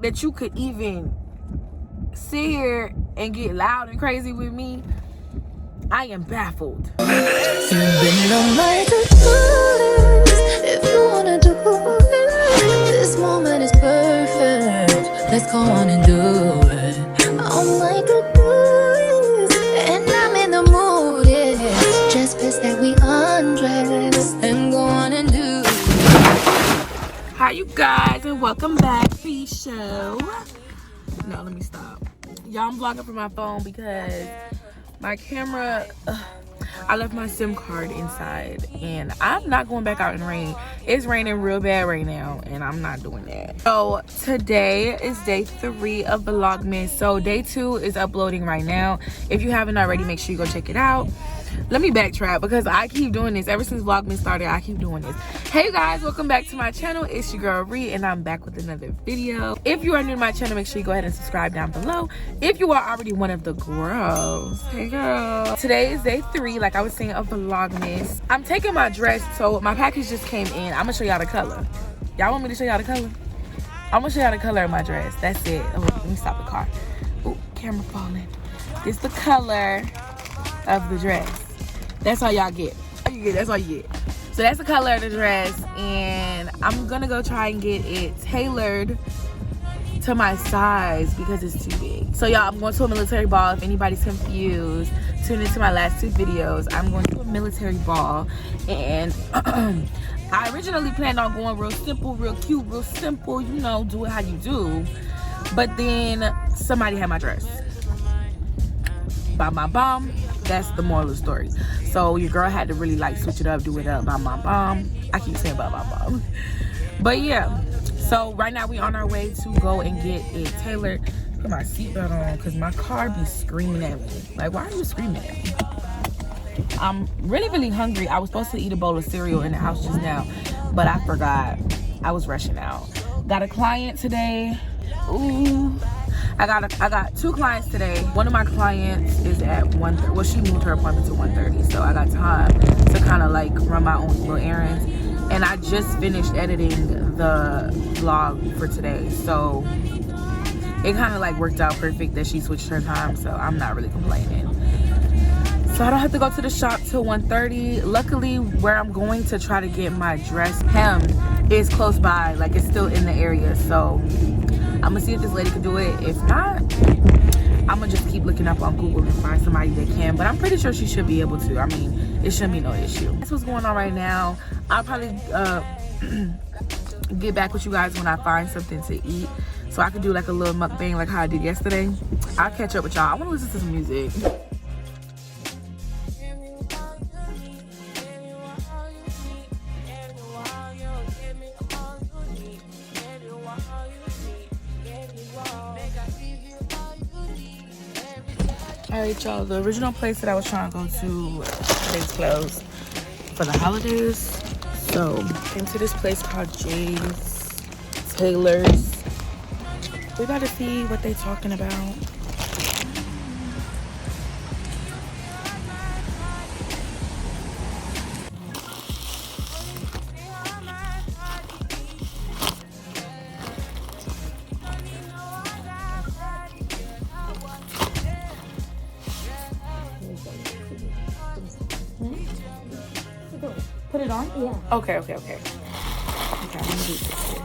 that you could even sit here and get loud and crazy with me. I am baffled. You've been on my to-do list. If you wanna do it, this moment is perfect. Let's go on and do it. On my to-do list, and I'm in the mood. Yeah. Just best that we undress and go on and do it. Hi you guys, and welcome back to the show. No, let me stop. Y'all, I'm vlogging from my phone because my camera, I left my SIM card inside and I'm not going back out in the rain. It's raining real bad right now and I'm not doing that. So today is day 3 of Vlogmas. So day 2 is uploading right now. If you haven't already, make sure you go check it out. Let me backtrack because I keep doing this. Ever since Vlogmas started, I keep doing this. Hey guys, welcome back to my channel. It's your girl Ree and I'm back with another video. If you are new to my channel, make sure you go ahead and subscribe down below. If you are already one of the girls, hey girl. Today is day 3, like I was saying, of Vlogmas. I'm taking my dress, so my package just came in. I'm gonna show y'all the color. Y'all want me to show y'all the color? I'm gonna show y'all the color of my dress. That's it. Oh, let me stop the car. Ooh, camera falling. It's the color of the dress. That's all y'all get. That's all you get. So that's the color of the dress, and I'm gonna go try and get it tailored to my size because it's too big. So y'all, I'm going to a military ball. If anybody's confused, tune into my last 2 videos. I'm going to a military ball, and I originally planned on going real simple, real cute, real simple, you know, do it how you do. But then somebody had my dress. By my bomb. That's the moral of the story. So your girl had to really like switch it up, do it up by my mom. I keep saying by my mom. But yeah, so right now we on our way to go and get it tailored. Put my seatbelt on because my car be screaming at me. Like, why are you screaming at me? I'm really hungry. I was supposed to eat a bowl of cereal in the house just now, but I forgot. I was rushing out. Got a client today. Ooh. I got 2 clients today. One of my clients is at 1:30. Well, she moved her appointment to 1:30, so I got time to kind of like run my own little errands. And I just finished editing the vlog for today, so it kind of like worked out perfect that she switched her time, so I'm not really complaining. So I don't have to go to the shop till 1:30. Luckily, where I'm going to try to get my dress hemmed is close by, like it's still in the area, so I'm gonna see if this lady can do it. If not, I'm gonna just keep looking up on Google and find somebody that can, but I'm pretty sure she should be able to. I mean, it shouldn't be no issue. That's what's going on right now. I'll probably get back with you guys when I find something to eat, so I can do like a little mukbang like how I did yesterday. I'll catch up with y'all. I want to listen to some music. Alright y'all, the original place that I was trying to go to is closed for the holidays. So came to this place called Jay's Taylor's. We got to see what they talking about. Put it on? Yeah. Okay. Okay, I'm gonna do this here.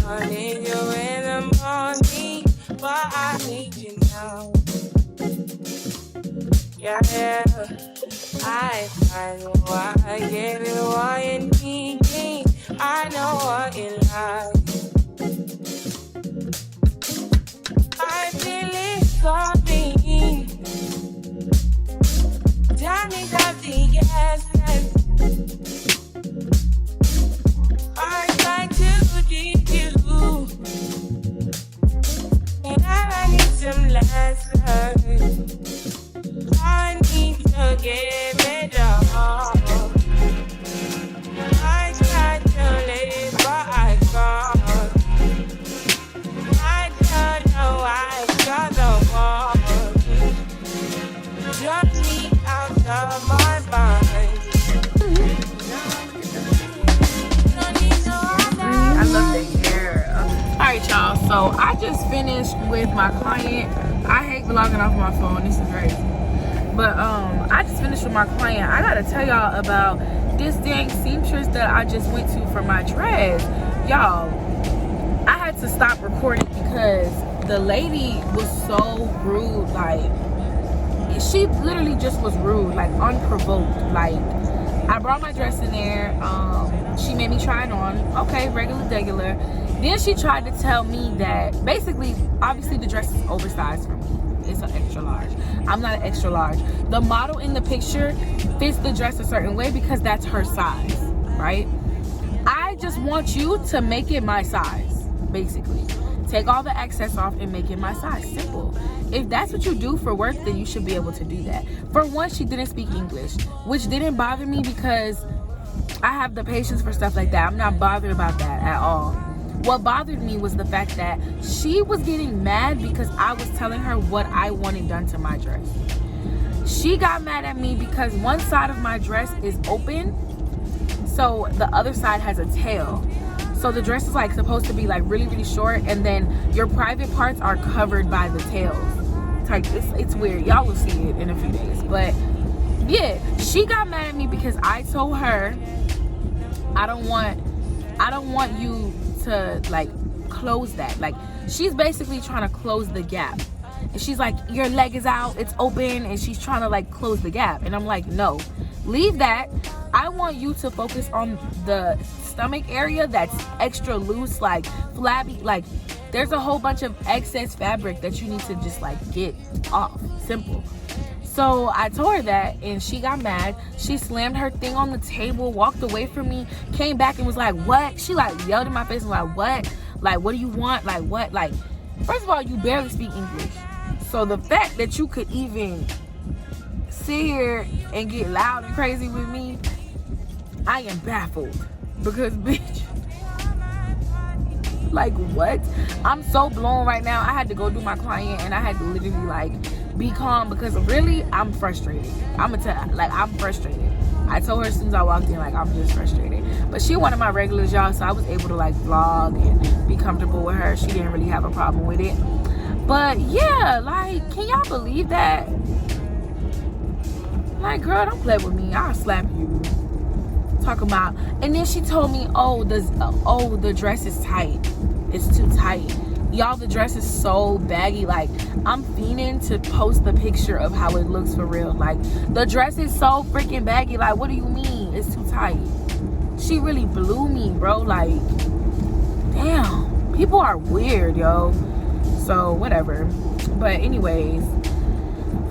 I need you in the morning, but I need you now. Yeah, I know why I gave you why you need me. I know what you like. I feel it coming. Johnny got the essence. I tried to teach you, and I need some lessons. I need to give it all. I tried. So I just finished with my client. I hate vlogging off my phone. This is crazy. But I just finished with my client. I gotta tell y'all about this dang seamstress that I just went to for my dress. Y'all, I had to stop recording because the lady was so rude. Like, she literally just was rude, like unprovoked. Like, I brought my dress in there. She made me try it on. Okay, regular. Then she tried to tell me that basically, obviously the dress is oversized for me. It's an extra large. I'm not an extra large. The model in the picture fits the dress a certain way because that's her size, right? I just want you to make it my size, basically. Take all the excess off and make it my size. Simple. If that's what you do for work, then you should be able to do that. For one, she didn't speak English, which didn't bother me because I have the patience for stuff like that. I'm not bothered about that at all. What bothered me was the fact that she was getting mad because I was telling her what I wanted done to my dress. She got mad at me because one side of my dress is open, so the other side has a tail. So the dress is like supposed to be like really short, and then your private parts are covered by the tails. It's weird. Y'all will see it in a few days. But yeah, she got mad at me because I told her I don't want you to like close that. Like, she's basically trying to close the gap. And she's like, your leg is out, it's open, and she's trying to like close the gap. And I'm like, no, leave that. I want you to focus on the stomach area that's extra loose, like flabby. Like, there's a whole bunch of excess fabric that you need to just like get off. Simple. So I told her that, and she got mad. She slammed her thing on the table, walked away from me, came back and was like, what? She like yelled in my face and like, what? Like, what do you want? Like, what? Like, first of all, you barely speak English. So the fact that you could even sit here and get loud and crazy with me, I am baffled. Because, bitch, like, what? I'm so blown right now. I had to go do my client, and I had to literally like be calm because really I'm frustrated. I'm frustrated. I told her as soon as I walked in, like, I'm just frustrated. But she one of my regulars, y'all, so I was able to like vlog and be comfortable with her. She didn't really have a problem with it. But yeah, like, can y'all believe that? Like, girl, don't play with me. I'll slap you. Talking about, and then she told me, oh, the dress is tight. It's too tight. Y'all, the dress is so baggy. Like, I'm fiending to post the picture of how it looks for real. Like, the dress is so freaking baggy. Like, what do you mean it's too tight? She really blew me, bro. Like, damn, people are weird, yo. So whatever. But anyways,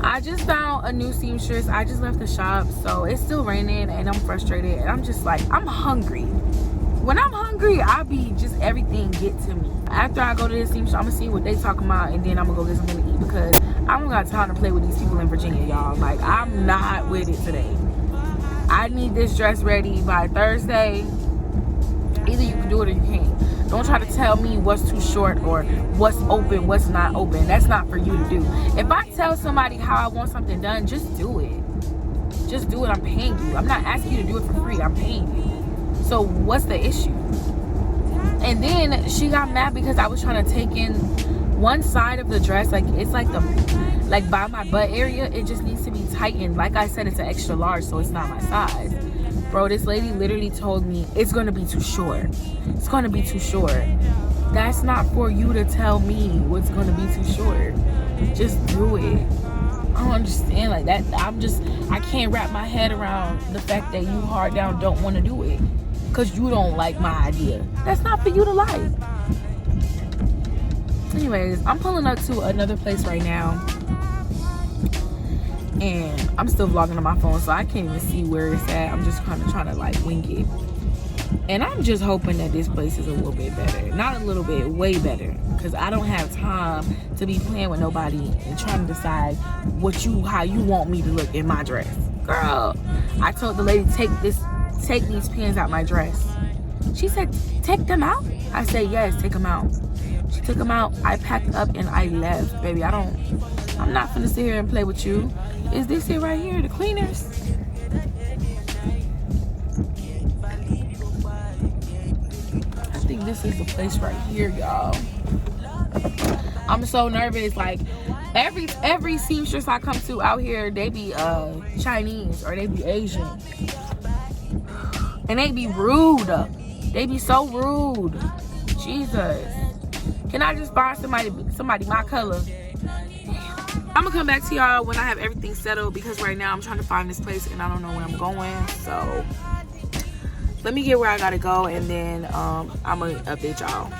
I just found a new seamstress. I just left the shop, so it's still raining and I'm frustrated, and I'm just like, I'm hungry. When I'm hungry, I be just, everything get to me. After I go to this seamstress, I'm gonna see what they talking about, and then I'm gonna go get something to eat because I don't got time to play with these people in Virginia, y'all. Like, I'm not with it today. I need this dress ready by Thursday. Either you can do it or you can't. Don't try to tell me what's too short or what's open, what's not open. That's not for you to do. If I tell somebody how I want something done, just do it. Just do it. I'm paying you. I'm not asking you to do it for free. I'm paying you. So what's the issue? And then she got mad because I was trying to take in one side of the dress. Like, it's like like by my butt area, it just needs to be tightened. Like I said, it's an extra large, so it's not my size. Bro, this lady literally told me it's gonna be too short. It's gonna be too short. That's not for you to tell me what's gonna be too short. Just do it. I don't understand like that. I can't wrap my head around the fact that you hard down don't want to do it because you don't like my idea. That's not for you to like. Anyways, I'm pulling up to another place right now, and I'm still vlogging on my phone, so I can't even see where it's at. I'm just kind of trying to like wing it, and I'm just hoping that this place is a little bit better. Not a little bit, way better, because I don't have time to be playing with nobody and trying to decide how you want me to look in my dress. Girl, I told the lady, take these pins out my dress. She said, take them out? I said, yes, take them out. She took them out. I packed up and I left, baby. I'm not finna sit here and play with you. Is this it right here, the cleaners? I think this is the place right here, y'all. I'm so nervous. Like every seamstress I come to out here, they be Chinese or they be Asian, and they be rude. They be so rude. Jesus, can I just find somebody my color? I'm gonna come back to y'all when I have everything settled, because right now I'm trying to find this place and I don't know where I'm going. So let me get where I gotta go, and then I'm gonna update y'all.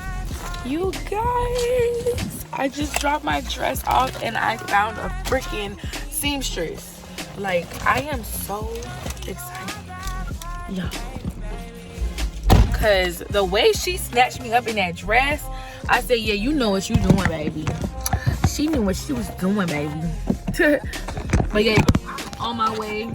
You guys, I just dropped my dress off and I found a freaking seamstress. Like, I am so excited, y'all, because the way she snatched me up in that dress, I said, yeah, you know what you doing, baby. She knew what she was doing, baby. But yeah, on my way.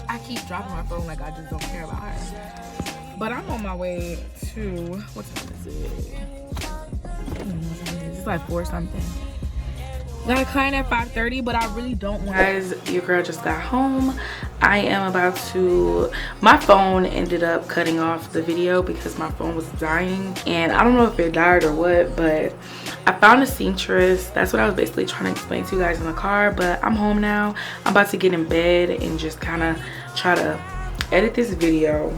I keep dropping my phone like I just don't care about her. But I'm on my way to, what time is it? I don't know what time it is. It's like 4 something. Got a client at 5:30, but I really don't want. Guys, your girl just got home. I am about to, my phone ended up cutting off the video because my phone was dying, and I don't know if it died or what, but I found a seamstress. That's what I was basically trying to explain to you guys in the car. But I'm home now. I'm about to get in bed and just kind of try to edit this video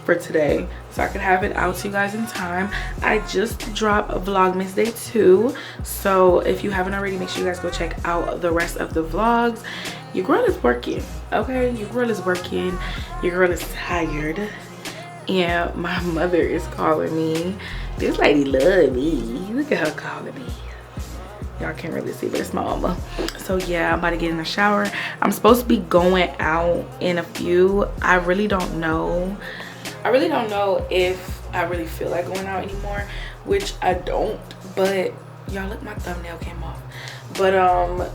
for today so I could have it out to you guys in time. I just dropped Vlogmas Day 2, so if you haven't already, make sure you guys go check out the rest of the vlogs. Your girl is working, okay? Your girl is working. Your girl is tired, and my mother is calling me. This lady love me. Look at her calling me. Y'all can't really see, but it's my mama. So yeah, I'm about to get in the shower. I'm supposed to be going out in a few. I really don't know if I really feel like going out anymore, which I don't. But y'all, look, my thumbnail came off. But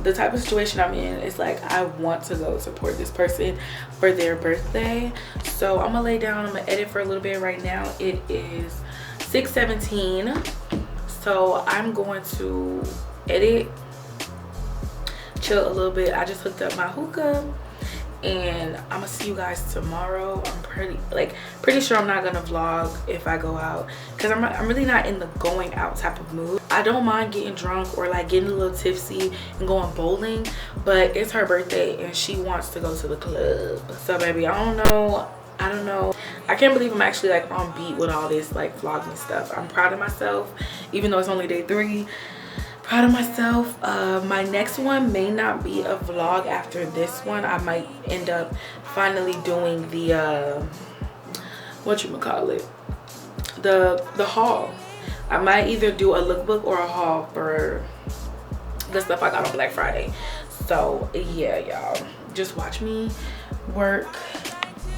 the type of situation I'm in is like, I want to go support this person for their birthday. So I'm gonna lay down, I'm gonna edit for a little bit. Right now it is 6:17, so I'm going to edit, chill a little bit. I just hooked up my hookah, and I'm gonna see you guys tomorrow. I'm pretty sure I'm not gonna vlog if I go out, because I'm really not in the going out type of mood. I don't mind getting drunk or like getting a little tipsy and going bowling, but it's her birthday and she wants to go to the club. So baby, I don't know. I can't believe I'm actually like on beat with all this like vlogging stuff. I'm proud of myself, even though it's only day 3. Proud of myself. My next one may not be a vlog after this one. I might end up finally doing the the haul. I might either do a lookbook or a haul for the stuff I got on Black Friday. So yeah, y'all, just watch me work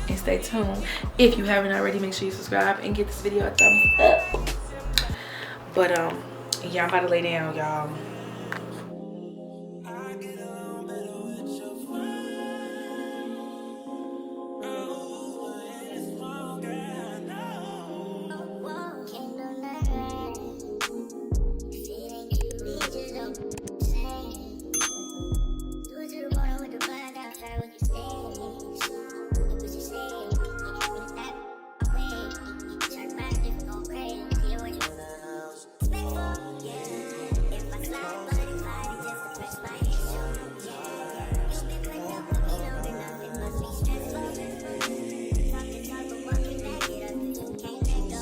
and stay tuned. If you haven't already, make sure you subscribe and give this video a thumbs up. But yeah, I'm about to lay down, y'all.